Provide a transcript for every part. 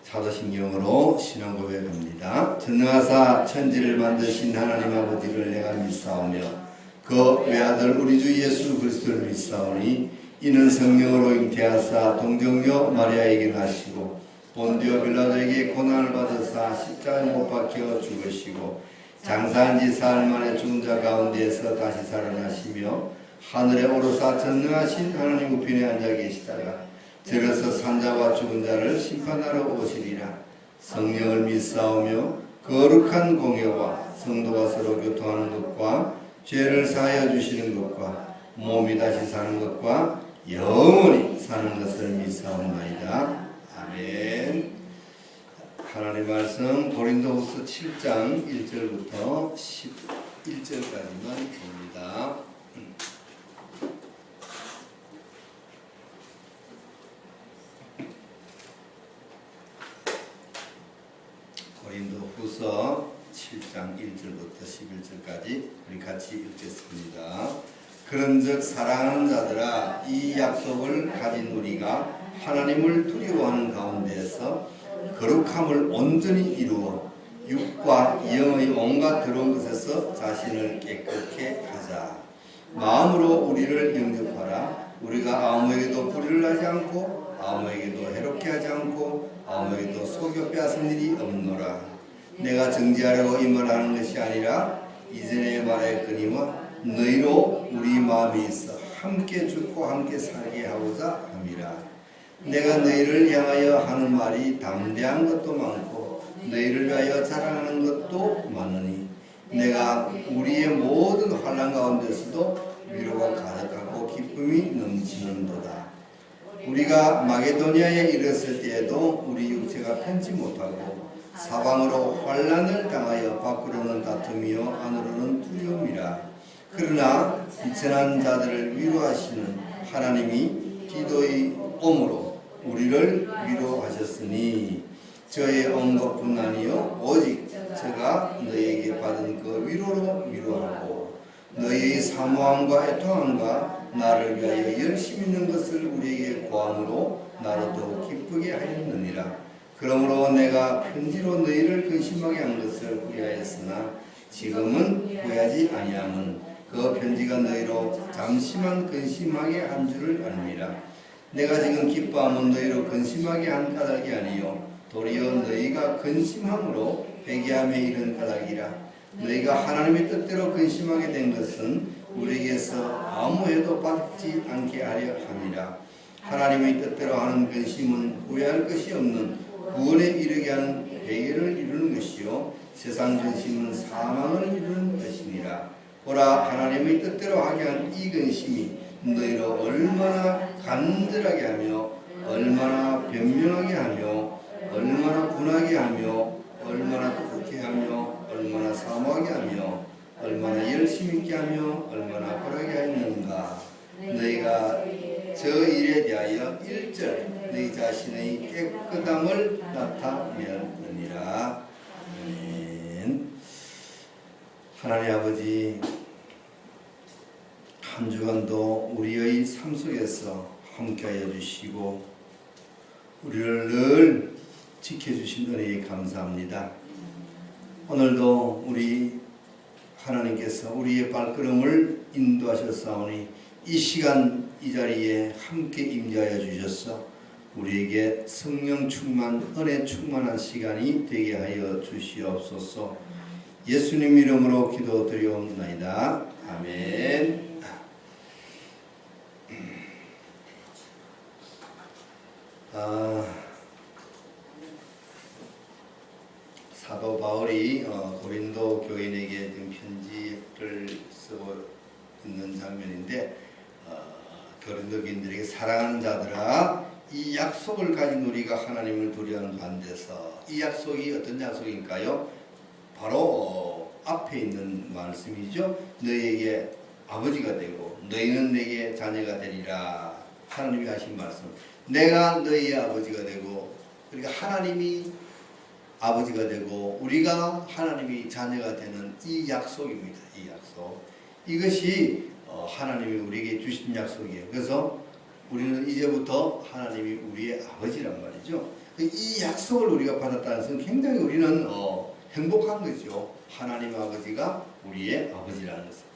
사도신경으로 신앙 고백합니다. 전능하사 천지를 만드신 하나님 아버지를 내가 믿사오며 그 외아들 우리 주 예수 그리스도를 믿사오니 이는 성령으로 잉태하사 동정녀 마리아에게 나시고 본디오 빌라도에게 고난을 받으사 십자가에 못 박혀 죽으시고 장사한 지 사흘 만에 죽은 자 가운데에서 다시 살아나시며 하늘에 오르사 전능하신 하나님 우편에 앉아 계시다가 저로서 산자와 죽은 자를 심판하러 오시리라. 성령을 믿사오며 거룩한 공예와 성도가 서로 교통하는 것과 죄를 사하여 주시는 것과 몸이 다시 사는 것과 영원히 사는 것을 믿사옵나이다. 아멘. 하나님의 말씀 고린도후서 7장 1절부터 11절까지만 봅니다. 고린도후서 7장 1절부터 11절까지 우리 같이 읽겠습니다. 그런즉 사랑하는 자들아 이 약속을 가진 우리가 하나님을 두려워하는 가운데에서 거룩함을 온전히 이루어 육과 영의 온갖 더러운 것에서 자신을 깨끗게 하자. 마음으로 우리를 영접하라. 우리가 아무에게도 불의를 하지 않고 아무에게도 해롭게 하지 않고 아무에게도 속여 빼앗은 일이 없노라. 내가 정죄하려고 이 말하는 것이 아니라 이전에 말하였거니와 너희로 우리 마음이 있어 함께 죽고 함께 살게 하고자 함이라. 내가 너희를 향하여 하는 말이 담대한 것도 많고 너희를 위하여 자랑하는 것도 많으니 내가 우리의 모든 환난 가운데서도 위로가 가득하고 기쁨이 넘치는도다. 우리가 마게도니아에 이르렀을 때에도 우리 육체가 편치 못하고 사방으로 환난을 당하여 밖으로는 다툼이요 안으로는 두려움이라. 그러나 비천한 자들을 위로하시는 하나님이 기도의 om으로 우리를 위로하셨으니 저의 언급뿐 아니요 오직 제가 너희에게 받은 그 위로로 위로하고 너희의 사모함과 애통함과 나를 위하여 열심히 있는 것을 우리에게 고함으로 나로 더욱 기쁘게 하였느니라. 그러므로 내가 편지로 너희를 근심하게 한 것을 후회하였으나 지금은 후회하지 아니함은 그 편지가 너희로 잠시만 근심하게 한 줄을 압니다. 내가 지금 기뻐함은 너희로 근심하게 한 까닭이 아니요 도리어 너희가 근심함으로 회개함에 이른 까닭이라. 너희가 하나님의 뜻대로 근심하게 된 것은 우리에게서 아무 해도 받지 않게 하려 함이라. 하나님의 뜻대로 하는 근심은 후회할 것이 없는 구원에 이르게 하는 회개를 이루는 것이요 세상 근심은 사망을 이루는 것이니라. 보라, 하나님의 뜻대로 하게 한 이 근심이 너희로 얼마나 간절하게 하며 얼마나 변명하게 하며 얼마나 분하게 하며 얼마나 뜻하게 하며 얼마나 사모하게 하며 얼마나 열심히 있게 하며 얼마나 벌하게 하였는가. 너희가 저 일에 대하여 1절 너희 자신의 깨끗함을 나타내느니라. 아멘. 하나님 아버지, 한 주간도 우리의 삶 속에서 함께하여 주시고 우리를 늘 지켜주신 은혜에 감사합니다. 오늘도 우리 하나님께서 우리의 발걸음을 인도하셨사오니 이 시간 이 자리에 함께 임재하여 주셔서 우리에게 성령 충만, 은혜 충만한 시간이 되게 하여 주시옵소서. 예수님 이름으로 기도드리옵나이다. 아멘. 사도 바울이 고린도 교인에게 편지를 쓰고 있는 장면인데 고린도 교인들에게 사랑하는 자들아 이 약속을 가진 우리가 하나님을 두려워하는 가운데서 이 약속이 어떤 약속일까요? 바로 앞에 있는 말씀이죠. 너희에게 아버지가 되고 너희는 내게 자녀가 되리라. 하나님이 하신 말씀. 내가 너희의 아버지가 되고 그러니까 하나님이 아버지가 되고 우리가 하나님이 자녀가 되는 이 약속입니다. 이 약속. 이것이 하나님이 우리에게 주신 약속이에요. 그래서 우리는 이제부터 하나님이 우리의 아버지란 말이죠. 이 약속을 우리가 받았다는 것은 굉장히 우리는 행복한 거죠. 하나님 아버지가 우리의 아버지라는 것은.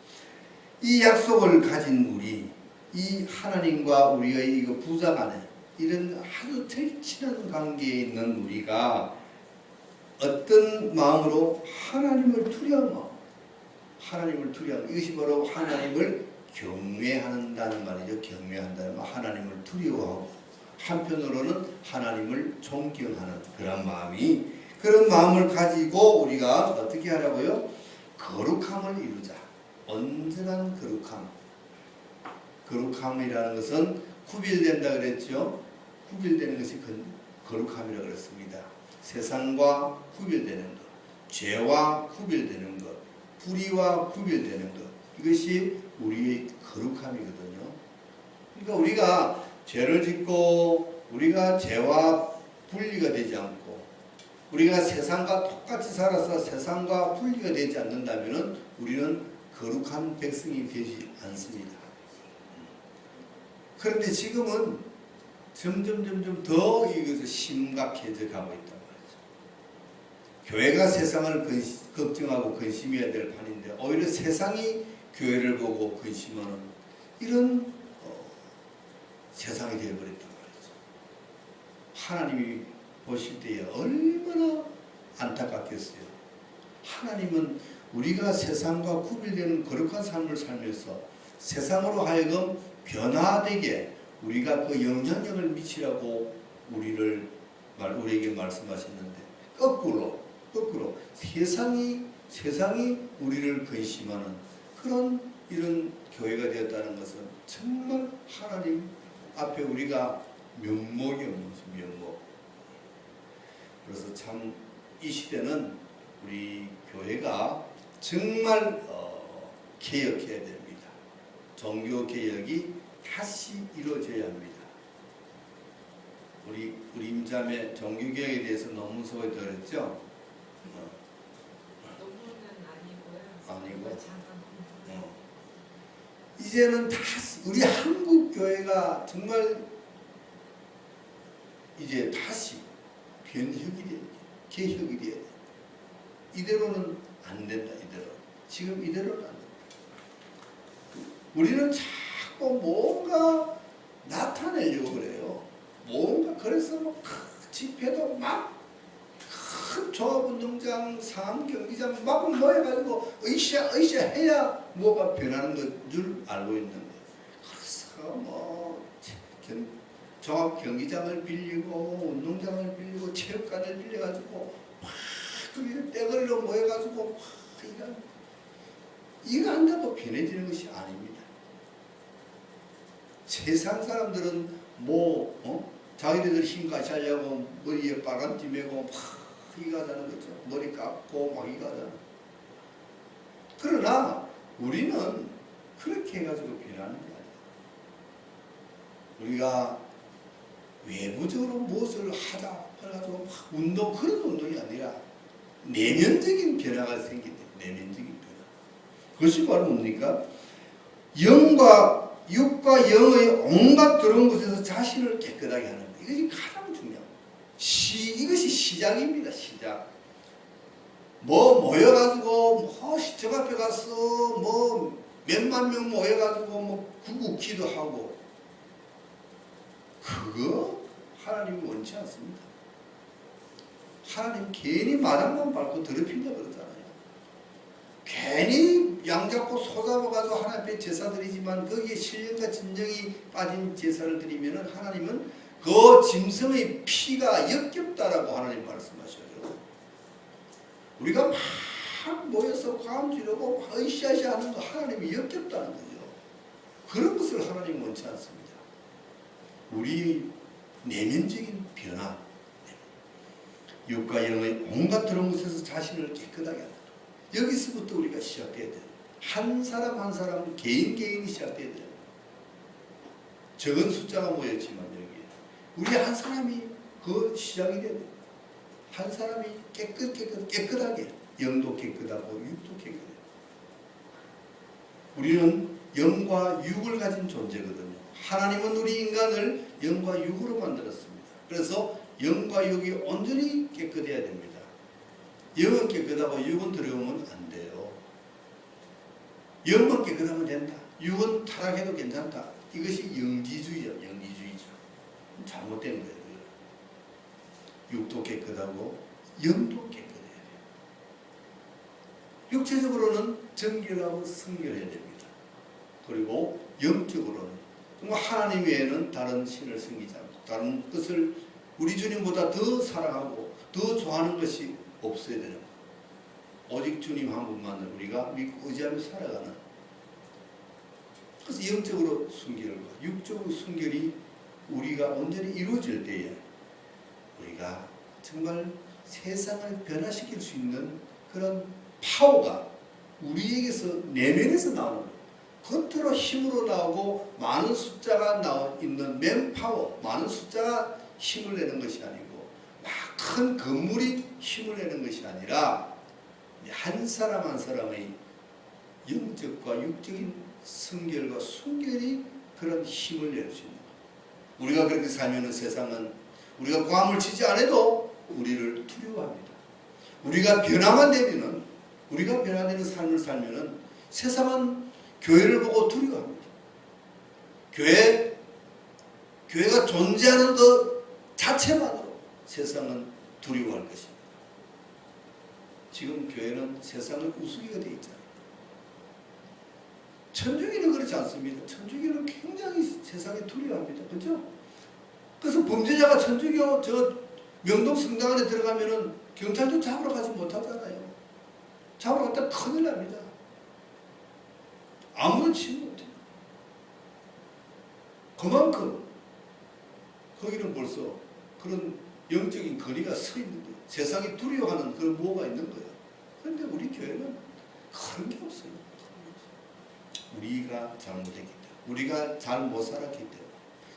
이 약속을 가진 우리, 이 하나님과 우리의 이거 부자간에 이런 아주 절친한 관계에 있는 우리가 어떤 마음으로 하나님을 두려워, 이것이 바로 하나님을 경외한다는 말이죠. 경외한다는 말, 하나님을 두려워하고 한편으로는 하나님을 존경하는 그런 마음을 가지고 우리가 어떻게 하라고요? 거룩함을 이루자. 온전한 거룩함이라는 것은 구별된다 그랬죠. 구별되는 것이 거룩함이라고 그랬습니다. 세상과 구별되는 것, 죄와 구별되는 것, 불의와 구별되는 것, 이것이 우리의 거룩함이거든요. 그러니까 우리가 죄를 짓고 우리가 죄와 분리가 되지 않고 우리가 세상과 똑같이 살아서 세상과 분리가 되지 않는다면 우리는 거룩한 백성이 되지 않습니다. 그런데 지금은 점점 더 이것이 심각해져 가고 있단 말이죠. 교회가 세상을 걱정하고 근심해야 될 판인데 오히려 세상이 교회를 보고 근심하는 이런 세상이 되어버렸단 말이죠. 하나님이 보실 때에 얼마나 안타깝겠어요. 하나님은 우리가 세상과 구별되는 거룩한 삶을 살면서 세상으로 하여금 변화되게 우리가 그 영향력을 미치라고 우리에게 말씀하셨는데 거꾸로 세상이 우리를 근심하는 이런 교회가 되었다는 것은 정말 하나님 앞에 우리가 면목이 없는 것이 면목. 그래서 참 이 시대는 우리 교회가 정말 개혁해야 됩니다. 종교 개혁이 다시 이루어져야 합니다. 우리 임자매 종교 개혁에 대해서 논문 소개 들었죠? 논문은 아니고요. 이제는 다시 우리 한국 교회가 정말 이제 다시 개혁이 돼야 돼. 이대로는 안 된다. 지금 이대로는 안 된다. 우리는 자꾸 뭔가 나타내려고 그래요. 그래서 집회도 큰 종합운동장, 상암경기장 막 모여가지고 으쌰 해야 뭐가 변하는 것 줄 알고 있는 거예요. 그래서 종합경기장을 빌리고 운동장을 빌리고 체육관을 빌려가지고 막 거기를 떼걸로 모여가지고 이거 한다고 변해지는 것이 아닙니다. 세상 사람들은 자기네들 힘까지 하려고 머리에 빨간띠 매고 막 이거 하자는 거죠. 머리 깎고 막 이거 하잖아. 그러나 우리는 그렇게 해가지고 변하는 게 아니에요. 우리가 외부적으로 무엇을 하자 해가지고 막 그런 운동이 아니라 내면적인 변화가 생긴다. 내면적인 변화. 그것이 바로 뭡니까? 육과 영의 온갖 더러운 곳에서 자신을 깨끗하게 하는 것. 이것이 가장 중요합니다. 이것이 시작입니다. 시작. 모여가지고 시청 앞에 가서 몇만 명 모여가지고 구국기도 하고 그거 하나님이 원치 않습니다. 하나님 괜히 마당만 밟고 더럽힌다 그러잖아요. 괜히 양 잡고 소 잡아가지고 하나님 앞에 제사 드리지만 거기에 신령과 진정이 빠진 제사를 드리면은 하나님은 그 짐승의 피가 역겹다라고 하나님 말씀하셔요. 우리가 막 모여서 과음 지르고 으쌰으쌰 하는 거 하나님이 역겹다는 거죠. 그런 것을 하나님 원치 않습니다. 우리 내면적인 변화, 육과 영의 온갖 더러운 것에서 자신을 깨끗하게 한다. 여기서부터 우리가 시작해야 돼요. 한 사람 한 사람 개인이 시작돼야 돼요. 적은 숫자가 모였지만 여기에 우리 한 사람이 그 시작이 돼야 돼요. 한 사람이 깨끗하게 영도 깨끗하고 육도 깨끗해요. 우리는 영과 육을 가진 존재거든요. 하나님은 우리 인간을 영과 육으로 만들었습니다. 그래서 영과 육이 온전히 깨끗해야 됩니다. 영은 깨끗하고 육은 더러우면 안 돼요. 영만 깨끗하면 된다. 육은 타락해도 괜찮다. 이것이 영지주의죠. 영지주의죠. 잘못된 거예요. 육도 깨끗하고 영도 깨끗해야 돼요. 육체적으로는 정결하고 성결해야 됩니다. 그리고 영적으로는 하나님 외에는 다른 신을 섬기지 않고 다른 것을 우리 주님보다 더 사랑하고 더 좋아하는 것이 없어야 되는 거예요. 오직 주님 한 분만을 우리가 믿고 의지하며 살아가는. 그래서 영적으로 순결과 육적으로 순결이 우리가 온전히 이루어질 때에 우리가 정말 세상을 변화시킬 수 있는 그런 파워가 우리에게서 내면에서 나오는 거예요. 겉으로 힘으로 나오고 많은 숫자가 있는 맨파워, 많은 숫자가 힘을 내는 것이 아니고 막 큰 건물이 힘을 내는 것이 아니라 한 사람 한 사람의 영적과 육적인 성결과 순결이 그런 힘을 낼 수 있는 거예요. 우리가 그렇게 살면 세상은 우리가 고함을 치지 않아도 우리를 두려워합니다. 우리가 변화만 되면은 우리가 변화되는 삶을 살면은 세상은 교회를 보고 두려워합니다. 교회가 존재하는 것 자체만으로 세상은 두려워할 것입니다. 지금 교회는 세상의 우스개가 되어 있잖아요. 천주교는 그렇지 않습니다. 천주교는 굉장히 세상에 두려워합니다. 그렇죠? 그래서 범죄자가 천주교 저 명동 성당 안에 들어가면은 경찰도 잡으러 가지 못하잖아요. 잡으러 갔다 큰일 납니다. 아무도 치지 못해요. 그만큼 거기는 벌써 그런 영적인 거리가 서 있는 거예요. 세상이 두려워하는 그런 뭐가 있는 거예요. 그런데 우리 교회는 그런 게 없어요. 우리가 잘못했기 때문에, 우리가 잘 못 살았기 때문에,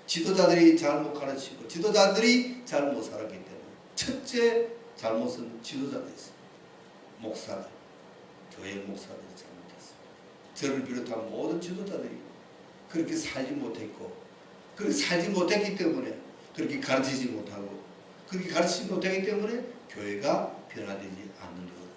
지도자들이 잘못 가르치고 지도자들이 잘못 살았기 때문에 첫째 잘못은 지도자가 있어요. 목사들, 교회 목사들이 잘못했어요. 저를 비롯한 모든 지도자들이 그렇게 살지 못했고, 그렇게 살지 못했기 때문에 그렇게 가르치지 못하고, 그렇게 가르치지 못하기 때문에 교회가 변화되지 않는 거거든요.